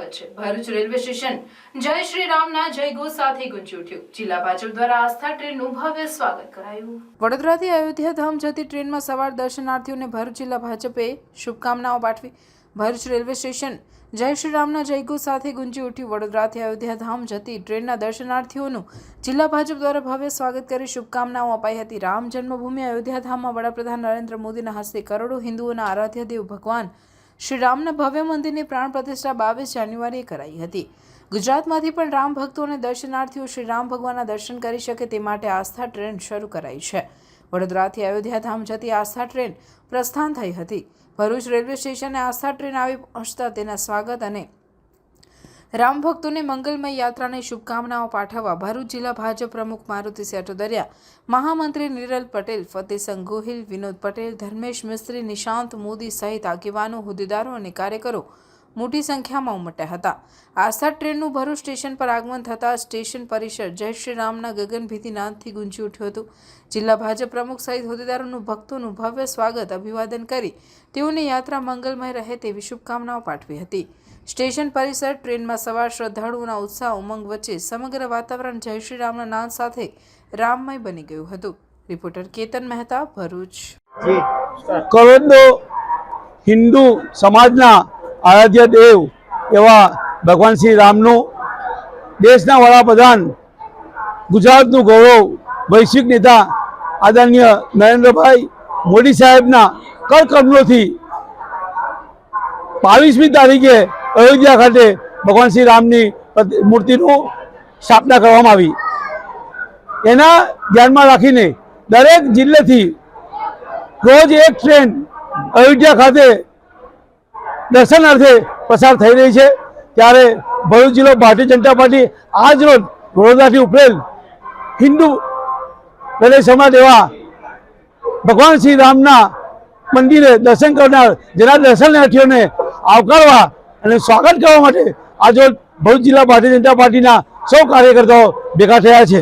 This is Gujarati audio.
સ્વાગત છે। ભરૂચ રેલવે સ્ટેશન જય શ્રી રામના જયઘોષ સાથે ગુંજી ઉઠ્યું। જિલ્લા ભાજપ દ્વારા આસ્થા ટ્રેનનું ભવ્ય સ્વાગત કરાયું। વડોદરાથી અયોધ્યા ધામ જતી ટ્રેનમાં સવાર દર્શનાર્થીઓને ભરૂચ જિલ્લા ભાજપે શુભકામનાઓ પાઠવી। ભરૂચ રેલવે સ્ટેશન જય શ્રી રામના જયઘોષ સાથે ગુંજી ઉઠ્યું। વડોદરાથી અયોધ્યા ધામ જતી ટ્રેનના દર્શનાર્થીઓનું જિલ્લા ભાજપ દ્વારા ભવ્ય સ્વાગત કરી શુભકામનાઓ અપાઈ હતી। રામ જન્મભૂમિ અયોધ્યા ધામમાં વડાપ્રધાન નરેન્દ્ર મોદીના હસ્તે કરોડો હિન્દુઓના આરાધ્ય દેવ ભગવાન શ્રી રામના ભવ્ય મંદિરની પ્રાણ પ્રતિષ્ઠા 22 જાન્યુઆરીએ કરાઈ હતી। ગુજરાતમાંથી પણ રામ ભક્તો અને દર્શનાર્થીઓ શ્રી રામ ભગવાનના દર્શન કરી શકે તે માટે આસ્થા ટ્રેન શરૂ કરાઈ છે। વડોદરાથી અયોધ્યા ધામ જતી આસ્થા ટ્રેન પ્રસ્થાન થઈ હતી। ભરૂચ રેલવે સ્ટેશને આસ્થા ટ્રેન આવી પહોંચતા તેના સ્વાગત અને રામ ભક્તોને મંગલમય યાત્રાની શુભકામનાઓ પાઠવવા ભરૂચ જિલ્લા ભાજપ પ્રમુખ મારુતિ સેટોદરિયા, મહામંત્રી નિરલ પટેલ, ફતેહસંગ ગોહિલ, વિનોદ પટેલ, ધર્મેશ મિસ્ત્રી, નિશાંત મોદી સહિત આગેવાનો, હોદ્દેદારો અને કાર્યકરો મોટી સંખ્યામાં ઉમટ્યા હતા। આસ્થા ટ્રેનનું ભરૂચ સ્ટેશન પર આગમન થતાં સ્ટેશન પરિસર જય શ્રી રામના ગગનભેદી નાદથી ગુંજી ઉઠ્યું હતું। જિલ્લા ભાજપ પ્રમુખ સહિત હોદ્દેદારોનું ભક્તોનું ભવ્ય સ્વાગત અભિવાદન કરી તેઓની યાત્રા મંગલમય રહે તેવી શુભકામનાઓ પાઠવી હતી। સ્ટેશન પરિસર ટ્રેનમાં સવાર શ્રદ્ધાળુઓના ઉત્સાહ ઉમંગ વચ્ચે સમગ્ર વાતાવરણ જય શ્રી રામના નાદ સાથે રામમય બની ગયું હતું। રિપોર્ટર કેતન મહેતા, ભરૂચ। કરોડો હિન્દુ સમાજના આરાધ્ય દેવ એવા ભગવાન શ્રી રામનું, દેશના વડાપ્રધાન, ગુજરાતનું ગૌરવ, વૈશ્વિક નેતા આદરણીય નરેન્દ્રભાઈ મોદી સાહેબના કરકમલોથી 22મી તારીખે અયોધ્યા ખાતે ભગવાન શ્રી રામની મૂર્તિનું સ્થાપના કરવામાં આવી। એના ધ્યાનમાં રાખીને દરેક જિલ્લેથી રોજ એક ટ્રેન અયોધ્યા ખાતે દર્શનાર્થે પસાર થઈ રહી છે। ત્યારે ભરૂચ જિલ્લો ભારતીય જનતા પાર્ટી આજ રોજ વડોદરાથી ઉપરેલ હિન્દુ હૃદય સમ્રાટ એવા ભગવાન શ્રી રામના મંદિરે દર્શન કરનાર જેના દર્શનાર્થીઓને આવકારવા અને સ્વાગત કરવા માટે આજે ભરૂચ જિલ્લા ભારતીય જનતા પાર્ટીના સૌ કાર્યકર્તાઓ ભેગા થયા છે।